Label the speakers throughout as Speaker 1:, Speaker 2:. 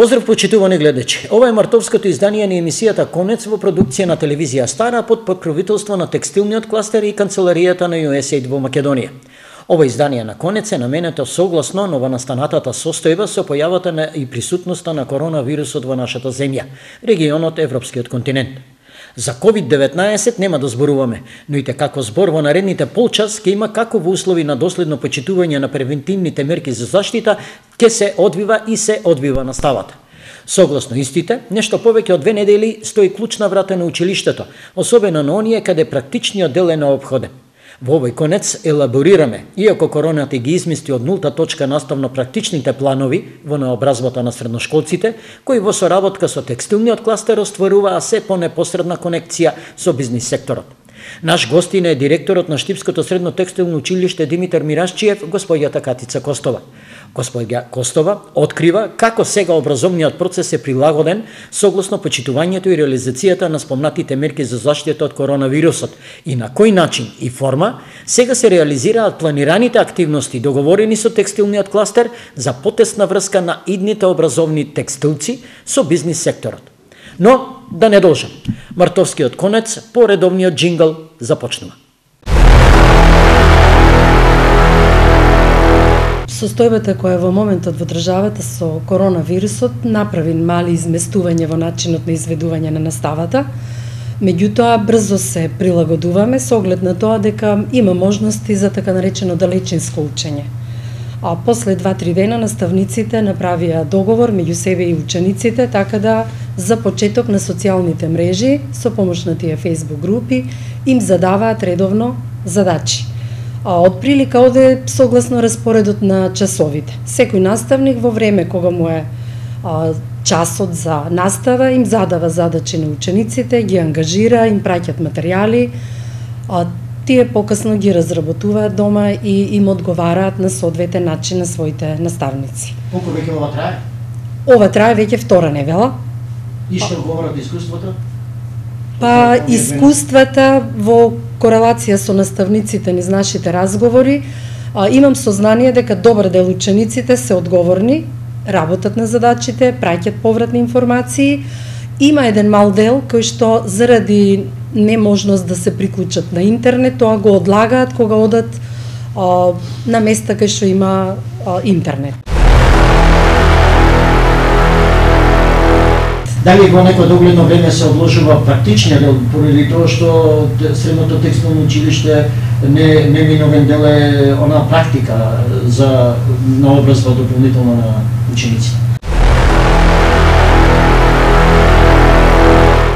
Speaker 1: Поздрав, почитувани гледачи. Ова е мартовското издание на емисијата Конец во продукција на телевизија Стара под покровителство на текстилниот кластер и канцеларијата на USAID во Македонија. Ова издание на Конец е наменето согласно новонастанатата состојба со појавата и присутноста на коронавирусот во нашата земја, регионот Европскиот континент. За COVID-19 нема да зборуваме, но и како збор во наредните полчас ќе има како во услови на доследно почитување на превентивните мерки за заштита ќе се одвива и се одвива наставата. Согласно истите, нешто повеќе од 2 недели стои клучна врата на училиштето, особено на оние каде практичниот дел е неопходен. Во овој конец елаборираме, иако короната ги измести од нулта точка наставно-практичните планови во наобразбата на средношколците, кои во соработка со текстилниот кластер остваруваа се по-непосредна конекција со бизнис секторот. Наш гостин е директорот на Штипското средно текстилно училиште Димитар Мирашчиев, господјата Катица Костова. Господја Костова открива како сега образовниот процес е прилагоден согласно почитувањето и реализацијата на спомнатите мерки за заштита од коронавирусот и на кој начин и форма сега се реализираат планираните активности договорени со текстилниот кластер за потесна врска на идните образовни текстилци со бизнис секторот. Но да не должам. Мартовскиот конец по редовниот джингл започнува.
Speaker 2: Состојбата која во моментот во државата со коронавирусот направи мали изместување во начинот на изведување на наставата, меѓутоа брзо се прилагодуваме со оглед на тоа дека има можности за така наречено далечинско учење. А после 2-3 дена наставниците направија договор меѓу себе и учениците така да за почеток на социјалните мрежи со помош на тие Facebook групи им задаваат редовно задачи. Од прилика оде согласно распоредот на часовите. Секој наставник во време кога му е часот за настава им задава задачи на учениците, ги ангажира, им праќат материјали, тие покасно ги разработуваат дома и им одговараат на соодветен начин на своите наставници.
Speaker 1: Колку веќе ова трае?
Speaker 2: Ова трае веќе втора невела.
Speaker 1: И што говорат искуството?
Speaker 2: Искуствата во корелација со наставниците низ нашите разговори, имам сознание дека добар дел учениците се одговорни, работат на задачите, праќат повратни информации. Има еден мал дел кој што заради неможност да се приклучат на интернет, тоа го одлагаат кога одат на места кај што има интернет.
Speaker 1: Дали во некој догледно време се одложува практичниот дел, поради тоа што средното текстилно училиште неминовен дел е она практика за наобразба дополнително на учениците?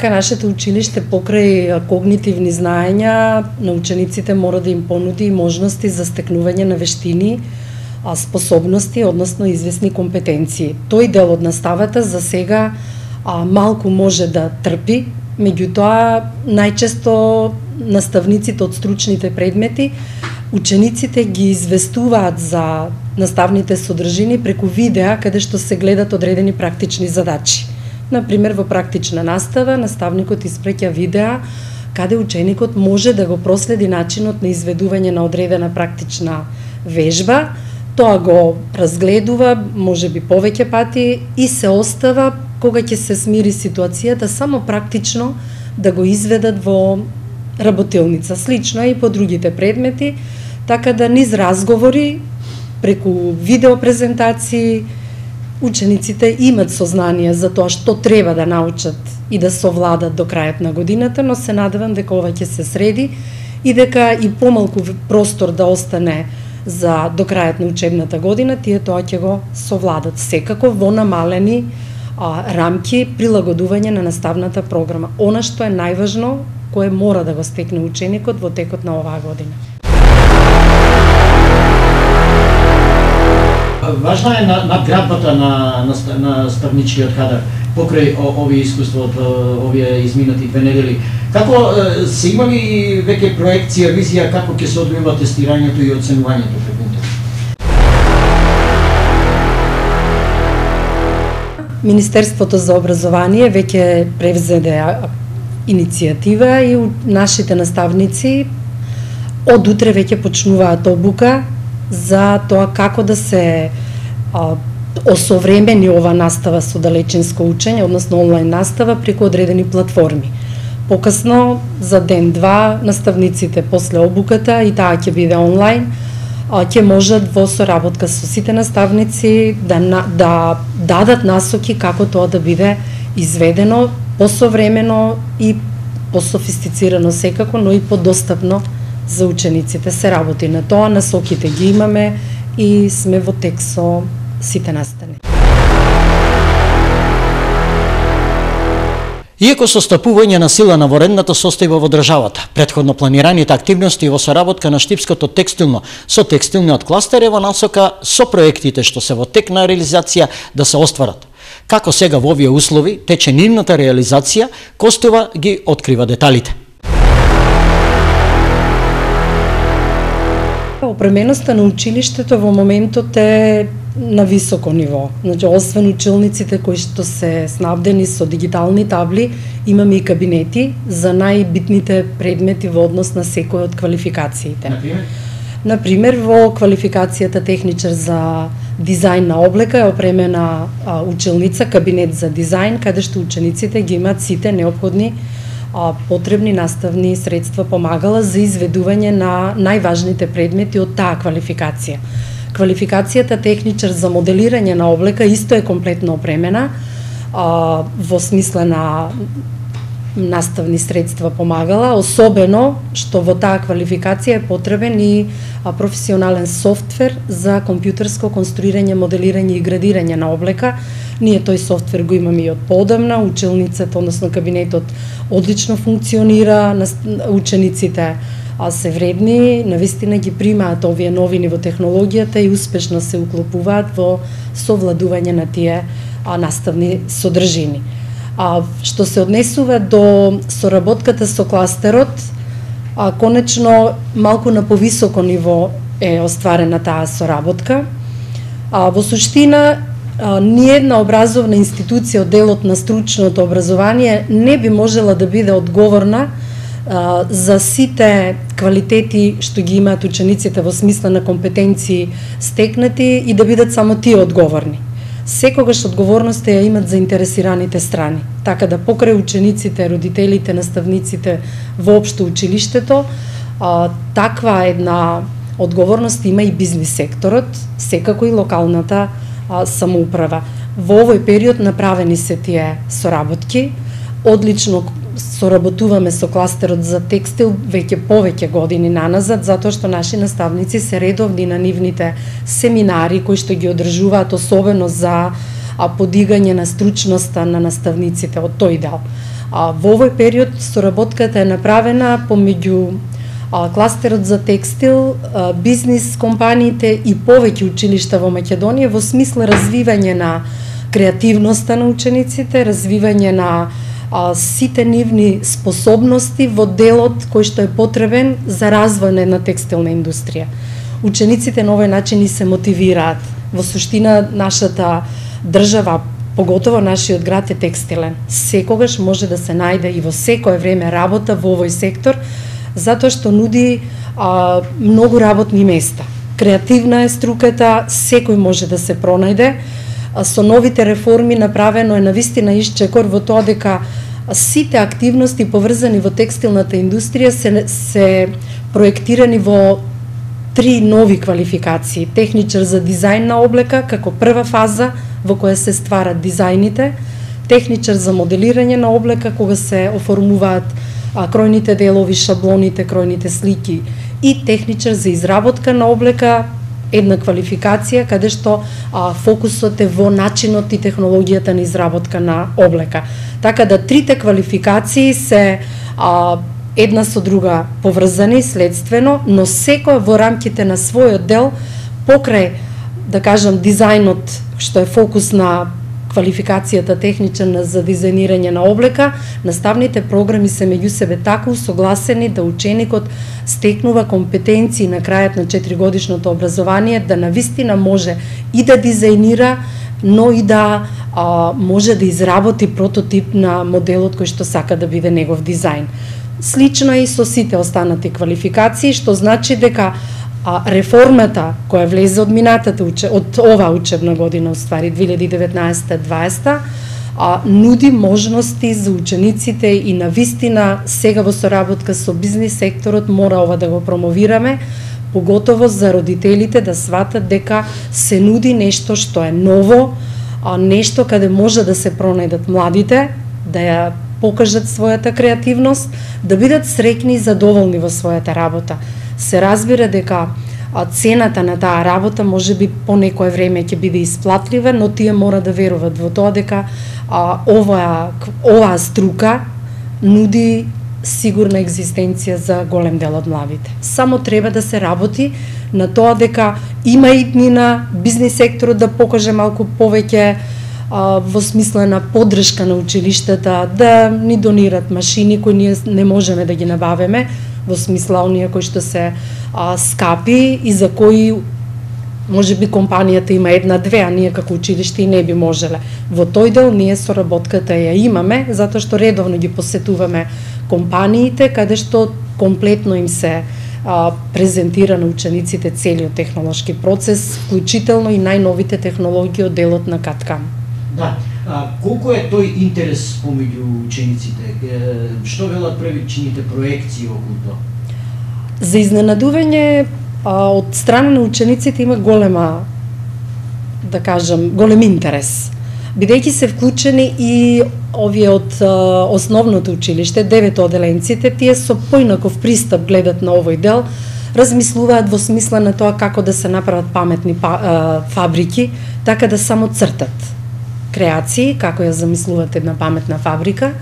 Speaker 2: Нашето училиште покрај когнитивни знаења на учениците мора да им понуди можности за стекнување на вештини, способности, односно известни компетенции. Тој дел од наставата за сега малку може да трпи, меѓутоа најчесто наставниците од стручните предмети, учениците ги известуваат за наставните содржини преку видеа каде што се гледат одредени практични задачи. Например, во практична настава, наставникот испраќа видеа каде ученикот може да го проследи начинот на изведување на одредена практична вежба, тоа го разгледува, можеби повеќе пати и се остава кога ќе се смири ситуацијата само практично да го изведат во работилница. Слично и по другите предмети, така да низ разговори преку видеопрезентации учениците имат сознание за тоа што треба да научат и да совладат до крајот на годината, но се надевам дека ова ќе се среди и дека и помалку простор да остане за до крајот на учебната година, тие тоа ќе го совладат секако во намалени рамки прилагодување на наставната програма. Она што е најважно, кое мора да го стекне ученикот во текот на оваа година.
Speaker 1: Важна е надградбата на наставничкиот кадар покрај овие искуства од овие изминати 2 недели. Како се имали веќе проекција, визија како ќе се одвива тестирањето и оценувањето преку интернет?
Speaker 2: Министерството за образование веќе превзеде иницијатива и нашите наставници од утре веќе почнуваат обука за тоа како да се осовремени ова настава со далечинско учење, односно онлайн настава преку одредени платформи. Покасно, за ден-два, наставниците после обуката, и таа ќе биде онлайн, ќе можат во соработка со сите наставници да дадат насоки како тоа да биде изведено посовремено и пософистицирано секако, но и подостапно за учениците. Се работи на тоа, насоките ги имаме и сме во тек со сите настани.
Speaker 1: Иако состапување на сила на воредната состојба во државата, претходно планираните активности во соработка на Штипското текстилно со текстилниот кластер е во насока со проектите што се во тек на реализација да се остварат. Како сега во овие услови тече нивната реализација, Костова ги открива деталите.
Speaker 2: Опременоста на училиштето во моментот е на високо ниво. Значи, освен училниците кои што се снабдени со дигитални табли, имаме и кабинети за најбитните предмети во однос на секој од квалификациите. Например, во квалификацијата техничар за дизајн на облека е опремена училница, кабинет за дизајн, каде што учениците ги имаат сите неопходни потребни наставни средства, помагала за изведување на најважните предмети од таа квалификација. Квалификацијата техничар за моделирање на облека исто е комплетно опремена, во смисла на наставни средства помагала, особено што во таа квалификација е потребен и професионален софтвер за компјутерско конструирање, моделирање и градирање на облека. Ние тој софтвер го имаме и од поодамна, училницата, односно кабинетот одлично функционира, учениците се вредни, навистина ги примаат овие новини во технологијата и успешно се уклопуваат во совладување на тие наставни содржини. Што се однесува до соработката со кластерот, конечно малку на повисоко ниво е остварена таа соработка. Во суштина, ниедна образовна институција од делот на стручното образование не би можела да биде одговорна за сите квалитети што ги имаат учениците во смисла на компетенции стекнати и да бидат само тие одговорни. Секогаш одговорноста ја имат заинтересираните страни, така да покрај учениците, родителите, наставниците, воопшто училиштето, таква една одговорност има и бизнис секторот, секако и локалната самоуправа. Во овој период направени се тие соработки, одлично соработуваме со кластерот за текстил веќе повеќе години наназад, затоа што наши наставници се редовни на нивните семинари кои што ги одржуваат, особено за подигање на стручноста на наставниците од тој дел. Во овој период соработката е направена помеѓу кластерот за текстил, бизнис компаниите и повеќе училишта во Македонија во смисла развивање на креативноста на учениците, развивање на сите нивни способности во делот кој што е потребен за развој на една текстилна индустрија. Учениците на овој начин и се мотивираат. Во суштина, нашата држава, поготово нашиот град е текстилен. Секогаш може да се најде и во секое време работа во овој сектор, затоа што нуди многу работни места. Креативна е струката, секој може да се пронајде. Со новите реформи направено е навистина исчекор во тоа дека сите активности поврзани во текстилната индустрија се проектирани во 3 нови квалификации. Техничар за дизајн на облека како прва фаза во која се стварат дизајните, техничар за моделирање на облека кога се оформуваат кројните делови, шаблоните, кројните слики, и техничар за изработка на облека, една квалификација каде што фокусот е во начинот и технологијата на изработка на облека. Така да трите квалификации се една со друга поврзани следствено, но секој во рамките на својот дел, покрај, да кажам, дизајнот што е фокус на квалификацијата техничар за дизајнирање на облека, наставните програми се меѓу себе така усогласени да ученикот стекнува компетенции на крајот на 4-годишното образование, да навистина може и да дизајнира, но и да може да изработи прототип на моделот кој што сака да биде негов дизајн. Слично е и со сите останати квалификации, што значи дека реформата која влезе од од оваа учебна година, уствари 2019-2020, нуди можности за учениците и навистина сега во соработка со бизнис секторот мора ова да го промовираме, поготово за родителите да сватат дека се нуди нешто што е ново, нешто каде може да се пронајдат младите, да ја покажат својата креативност, да бидат среќни и задоволни во својата работа. Се разбира дека цената на таа работа може би по некое време ќе биде исплатлива, но тие мора да веруват во тоа дека оваа струка нуди сигурна екзистенција за голем дел од младите. Само треба да се работи на тоа дека има иднина, бизнис секторот да покаже малку повеќе во смисла на поддршка на училиштата, да ни донират машини кои ние не можеме да ги набавиме, во смисла оние кои што се скапи и за кои може би компанијата има една-две, а ние како училиште и не би можеле. Во тој дел ние соработката ја имаме, затоа што редовно ги посетуваме компаниите, каде што комплетно им се презентира на учениците целиот технолошки процес, вклучително и најновите технологии од делот на CAD/CAM.
Speaker 1: Да. Колку е тој интерес помеѓу учениците? Што велат првичните проекции околу тоа?
Speaker 2: За изненадување, од страна на учениците има голема, да кажам, голем интерес. Бидејќи се вклучени и овие од основното училиште, 9 оделенците, тие со поинаков пристап гледат на овој дел, размислуваат во смисла на тоа како да се направат паметни фабрики, така да само цртат креации, како ја замислуваат една паметна фабрика,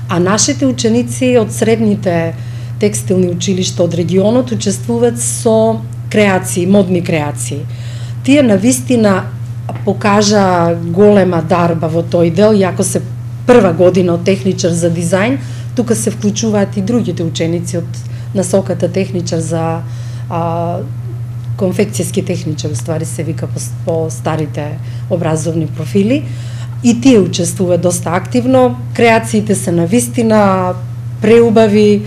Speaker 2: а нашите ученици од средните текстилни училишта од регионот учествуваат со креации, модни креации. Тие навистина покажа голема дарба во тој дел, иако се прва година од техничар за дизајн, тука се вклучуваат и другите ученици од насоката техничар за конфекцијски техничар, уствари се вика по старите образовни профили, и тие учествуваат доста активно. Креациите се навистина преубави,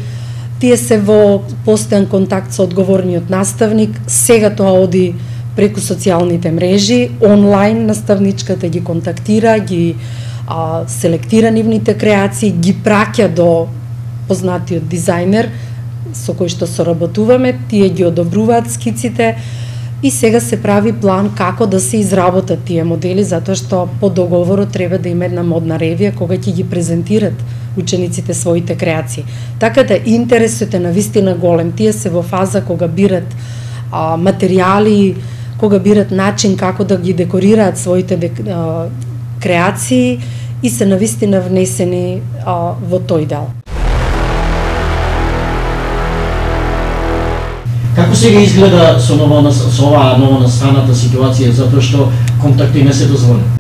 Speaker 2: тие се во постојан контакт со одговорниот наставник, сега тоа оди преку социјалните мрежи, онлайн наставничката ги контактира, ги селектира нивните креации, ги праќа до познатиот дизајнер со кој што соработуваме, тие ги одобруваат скиците и сега се прави план како да се изработат тие модели, затоа што по договорот треба да има една модна ревија кога ќе ги презентират учениците своите креации. Така да интересот е навистина голем. Тие се во фаза кога бират материјали, кога бират начин како да ги декорираат своите креации и се навистина внесени во тој дел.
Speaker 1: Како сега изгледа со оваа ново настаната ситуација, затоа што контакти не се дозволени?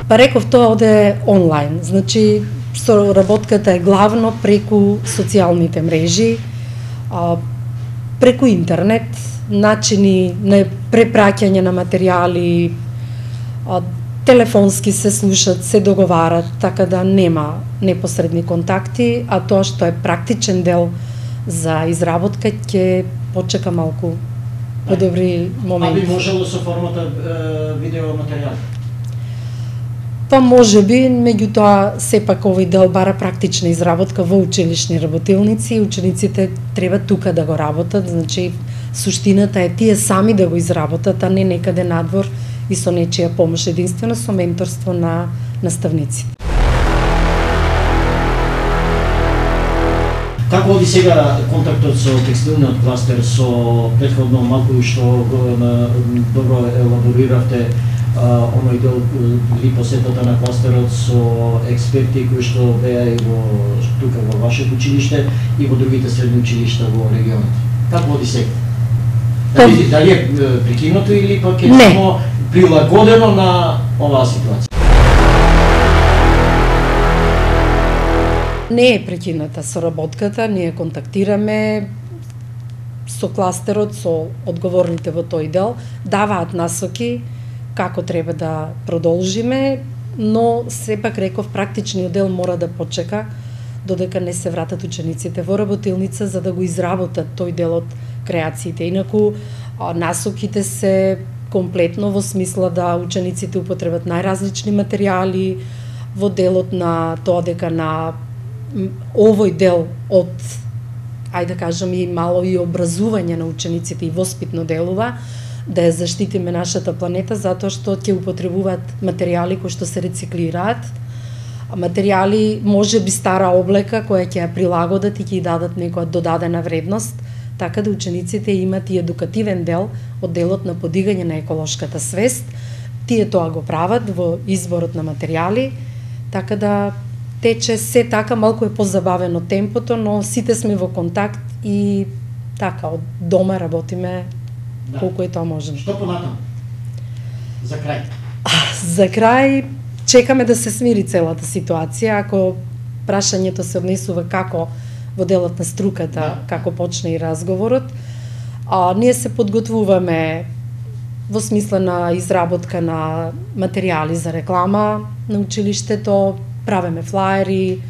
Speaker 2: Па реков, тоа оде онлайн. Значи, соработката е главно преку социјалните мрежи, преку интернет, начини на препраќање на материјали, телефонски се слушат, се договарат, така да нема непосредни контакти, а тоа што е практичен дел за изработка ќе почека малку подобри моменти.
Speaker 1: А би можело со формата видео материјал?
Speaker 2: Па може би, меѓутоа сепак овој дел бара практична изработка во училишни работилници и учениците треба тука да го работат, значи суштината е тие сами да го изработат, а не некаде надвор и со нечија помош, единствено со менторство на наставници.
Speaker 1: Како оди сега контактот со текстилниот кластер, со претходно малку што добро елабориравте оној дел или посетата на кластерот со експерти кои што беа и тука во вашето училиште и во другите средни училишта во регионот. Како оди сега? Дали е прекинато или пак е само прилагодено на оваа ситуација?
Speaker 2: Не е прекината соработката, ние контактираме со кластерот, со одговорните во тој дел, даваат насоки како треба да продолжиме, но сепак реков практичниот дел мора да почека, додека не се вратат учениците во работилница за да го изработат тој дел од креациите. Инаку, насоките се комплетно во смисла да учениците употребат најразлични материјали во делот на тоа дека на овој дел од, ајде да кажам, и мало и образување на учениците и воспитно делува, да ја заштитиме нашата планета, затоа што ќе употребуваат материјали кои што се рециклираат, материјали може би стара облека која ќе ја прилагодат и ќе ја дадат некоја додадена вредност, така да учениците имат и едукативен дел од делот на подигање на еколошката свест. Тие тоа го прават во изборот на материјали, така да тече се така, малку е позабавено темпото, но сите сме во контакт и така, од дома работиме колку е тоа можено.
Speaker 1: Што понатаму? За крај?
Speaker 2: За крај, чекаме да се смири целата ситуација. Ако прашањето се однесува како во делот на струката, како почне и разговорот, ние се подготвуваме во смисла на изработка на материјали за реклама на училиштето, правиме флаери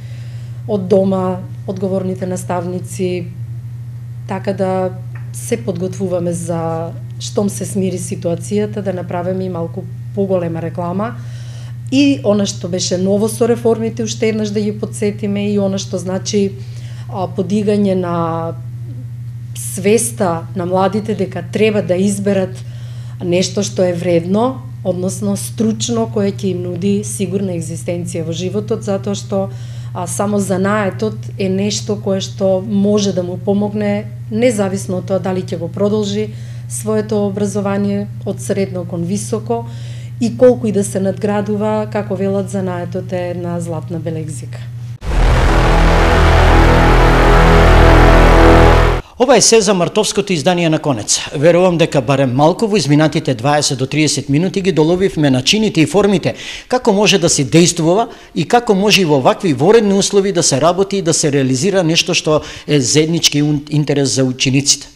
Speaker 2: од дома, одговорните наставници, така да се подготвуваме за штом се смири ситуацијата, да направиме и малку поголема реклама. И она што беше ново со реформите, уште еднаш да ги подсетиме, и она што значи подигање на свеста на младите дека треба да изберат нешто што е вредно, односно стручно, кое ќе им нуди сигурна екзистенција во животот, затоа што само занаетот е нешто кое што може да му помогне, независно од тоа дали ќе го продолжи своето образование од средно кон високо, и колку и да се надградува, како велат, занаетот е една златна белегзика.
Speaker 1: Ова е се за мартовското издание на Конец. Верувам дека барем малку во изминатите 20 до 30 минути ги доловивме начините и формите како може да се дејствува и како може и во вакви воредни услови да се работи и да се реализира нешто што е заеднички интерес за учениците.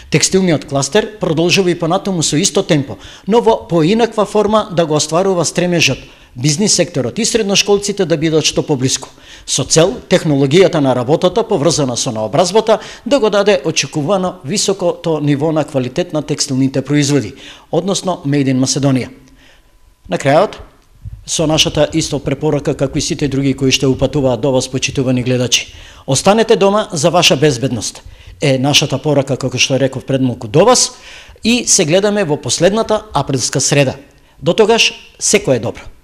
Speaker 1: Текстилниот кластер продолжува и понатаму со исто темпо, но во поинаква форма да го остварува стремежот бизнис секторот и средношколците да бидат што поблиску, со цел технологијата на работата поврзана со наобразбата да го даде очекувано високото ниво на квалитет на текстилните производи, односно Made in Macedonia. На крајот, со нашата исто препорака како и сите други кои што упатуваат до вас, почитувани гледачи, останете дома за ваша безбедност. Е нашата порака, како што реков пред малку, до вас, и се гледаме во последната априлска среда. До тогаш, секое добро.